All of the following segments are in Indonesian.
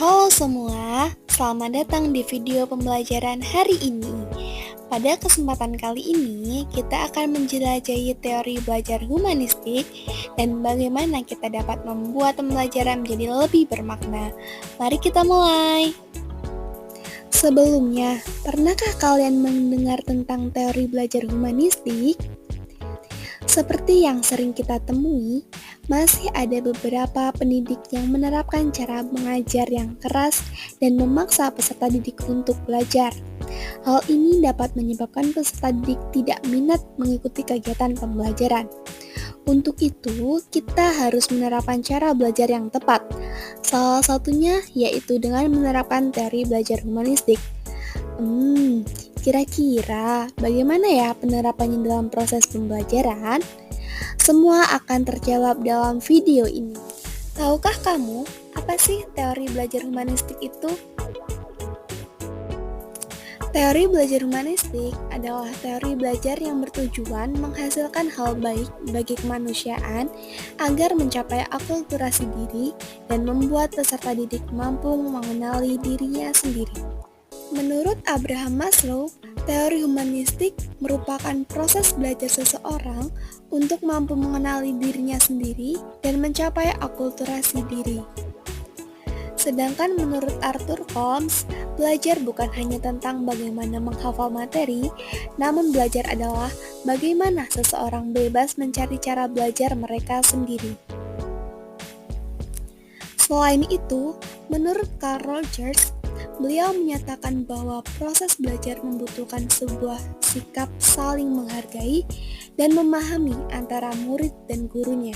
Halo semua, selamat datang di video pembelajaran hari ini. Pada kesempatan kali ini, kita akan menjelajahi teori belajar humanistik dan bagaimana kita dapat membuat pembelajaran menjadi lebih bermakna. Mari kita mulai. Sebelumnya, pernahkah kalian mendengar tentang teori belajar humanistik? Seperti yang sering kita temui, masih ada beberapa pendidik yang menerapkan cara mengajar yang keras dan memaksa peserta didik untuk belajar. Hal ini dapat menyebabkan peserta didik tidak minat mengikuti kegiatan pembelajaran. Untuk itu, kita harus menerapkan cara belajar yang tepat. Salah satunya yaitu dengan menerapkan teori belajar humanistik. Kira-kira bagaimana ya penerapannya dalam proses pembelajaran? Semua akan terjawab dalam video ini. Tahukah kamu apa sih teori belajar humanistik itu? Teori belajar humanistik adalah teori belajar yang bertujuan menghasilkan hal baik bagi kemanusiaan agar mencapai akulturasi diri dan membuat peserta didik mampu mengenali dirinya sendiri. Menurut Abraham Maslow, teori humanistik merupakan proses belajar seseorang untuk mampu mengenali dirinya sendiri dan mencapai akulturasi diri. Sedangkan menurut Arthur Holmes, belajar bukan hanya tentang bagaimana menghafal materi, namun belajar adalah bagaimana seseorang bebas mencari cara belajar mereka sendiri. Selain itu, menurut Carl Rogers, beliau menyatakan bahwa proses belajar membutuhkan sebuah sikap saling menghargai dan memahami antara murid dan gurunya.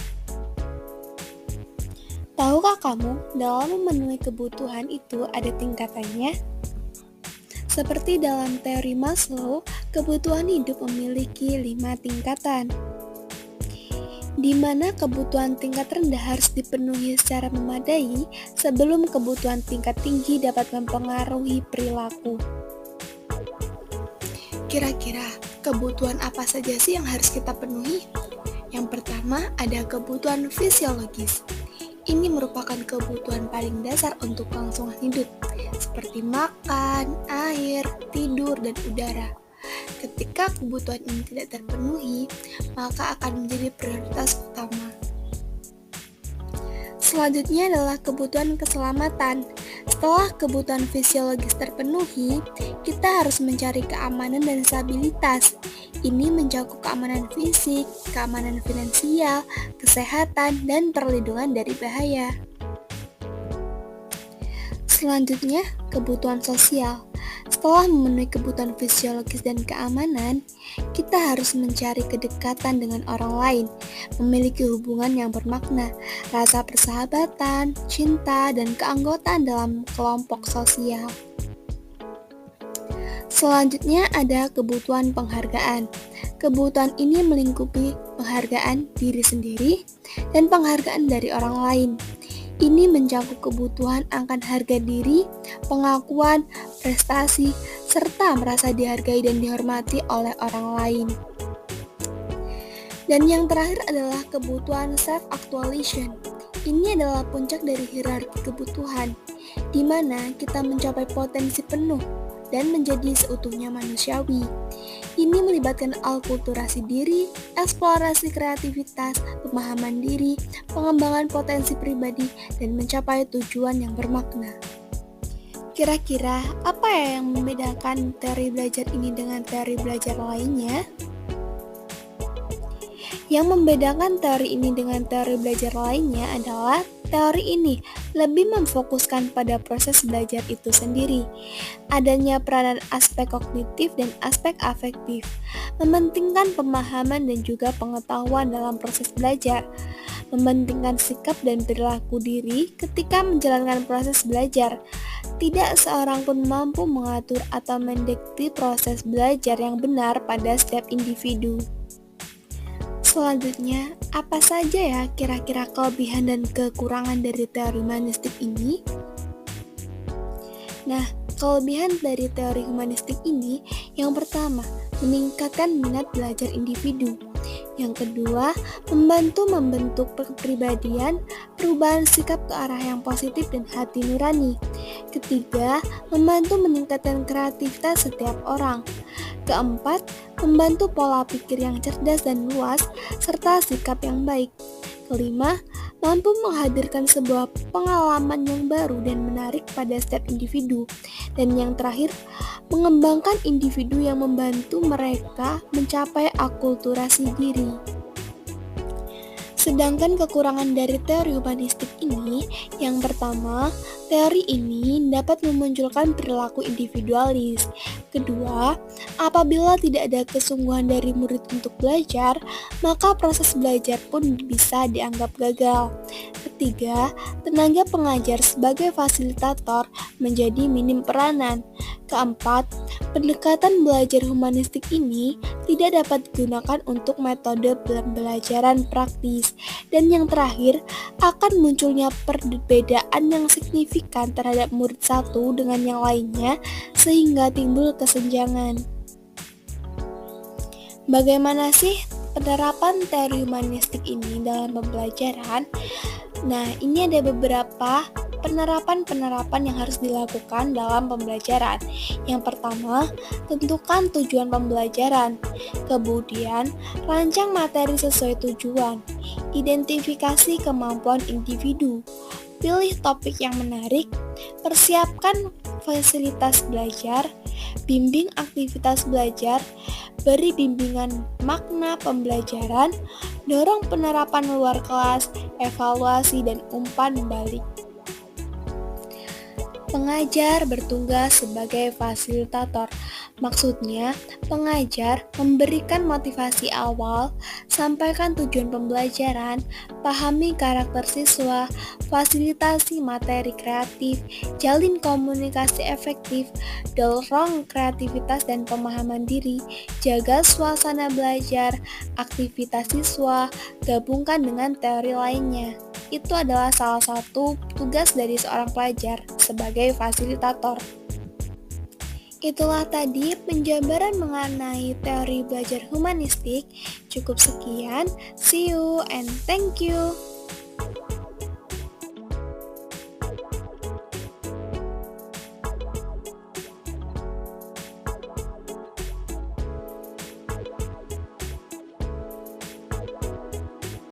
Tahukah kamu, dalam memenuhi kebutuhan itu ada tingkatannya? Seperti dalam teori Maslow, kebutuhan hidup memiliki 5 tingkatan, di mana kebutuhan tingkat rendah harus dipenuhi secara memadai sebelum kebutuhan tingkat tinggi dapat mempengaruhi perilaku. Kira-kira kebutuhan apa saja sih yang harus kita penuhi? Yang pertama ada kebutuhan fisiologis. Ini merupakan kebutuhan paling dasar untuk kelangsungan hidup, seperti makan, air, tidur, dan udara. Ketika kebutuhan ini tidak terpenuhi, maka akan menjadi prioritas utama. Selanjutnya adalah kebutuhan keselamatan. Setelah kebutuhan fisiologis terpenuhi, kita harus mencari keamanan dan stabilitas. Ini mencakup keamanan fisik, keamanan finansial, kesehatan, dan perlindungan dari bahaya. Selanjutnya, kebutuhan sosial. Setelah memenuhi kebutuhan fisiologis dan keamanan, kita harus mencari kedekatan dengan orang lain, memiliki hubungan yang bermakna, rasa persahabatan, cinta, dan keanggotaan dalam kelompok sosial. Selanjutnya ada kebutuhan penghargaan. Kebutuhan ini melingkupi penghargaan diri sendiri dan penghargaan dari orang lain. Ini mencakup kebutuhan akan harga diri, pengakuan, prestasi, serta merasa dihargai dan dihormati oleh orang lain. Dan yang terakhir adalah kebutuhan self-actualization. Ini adalah puncak dari hierarki kebutuhan, di mana kita mencapai potensi penuh dan menjadi seutuhnya manusiawi. Ini melibatkan akulturasi diri, eksplorasi kreativitas, pemahaman diri, pengembangan potensi pribadi, dan mencapai tujuan yang bermakna. Kira-kira apa ya yang membedakan teori belajar ini dengan teori belajar lainnya? Yang membedakan teori ini dengan teori belajar lainnya adalah teori ini lebih memfokuskan pada proses belajar itu sendiri. Adanya peranan aspek kognitif dan aspek afektif, mementingkan pemahaman dan juga pengetahuan dalam proses belajar, mementingkan sikap dan perilaku diri ketika menjalankan proses belajar. Tidak seorang pun mampu mengatur atau mendikte proses belajar yang benar pada setiap individu. Selanjutnya, apa saja ya kira-kira kelebihan dan kekurangan dari teori humanistik ini? Nah, kelebihan dari teori humanistik ini yang pertama, meningkatkan minat belajar individu. Yang kedua, membantu membentuk kepribadian, perubahan sikap ke arah yang positif dan hati nurani. Ketiga, membantu meningkatkan kreativitas setiap orang. Keempat, membantu pola pikir yang cerdas dan luas, serta sikap yang baik. Kelima, mampu menghadirkan sebuah pengalaman yang baru dan menarik pada setiap individu. Dan yang terakhir, mengembangkan individu yang membantu mereka mencapai akulturasi diri. Sedangkan kekurangan dari teori humanistik ini, yang pertama, teori ini dapat memunculkan perilaku individualis. Kedua, apabila tidak ada kesungguhan dari murid untuk belajar, maka proses belajar pun bisa dianggap gagal. Ketiga, tenaga pengajar sebagai fasilitator menjadi minim peranan. Keempat, pendekatan belajar humanistik ini tidak dapat digunakan untuk metode pembelajaran praktis. Dan yang terakhir, akan munculnya perbedaan yang signifikan terhadap murid satu dengan yang lainnya sehingga timbul kesenjangan. Bagaimana sih penerapan teori humanistik ini dalam pembelajaran? Nah, ini ada beberapa penerapan yang harus dilakukan dalam pembelajaran. Yang pertama, tentukan tujuan pembelajaran. Kemudian, rancang materi sesuai tujuan. Identifikasi kemampuan individu. Pilih topik yang menarik. Persiapkan fasilitas belajar. Bimbing aktivitas belajar. Beri bimbingan makna pembelajaran, dorong penerapan luar kelas, evaluasi dan umpan balik. Pengajar bertugas sebagai fasilitator. Maksudnya, pengajar memberikan motivasi awal, sampaikan tujuan pembelajaran, pahami karakter siswa, fasilitasi materi kreatif, jalin komunikasi efektif, dorong kreativitas dan pemahaman diri, jaga suasana belajar, aktivitas siswa, gabungkan dengan teori lainnya. Itu adalah salah satu tugas dari seorang pelajar sebagai fasilitator. Itulah tadi penjabaran mengenai teori belajar humanistik. Cukup sekian, see you and thank you.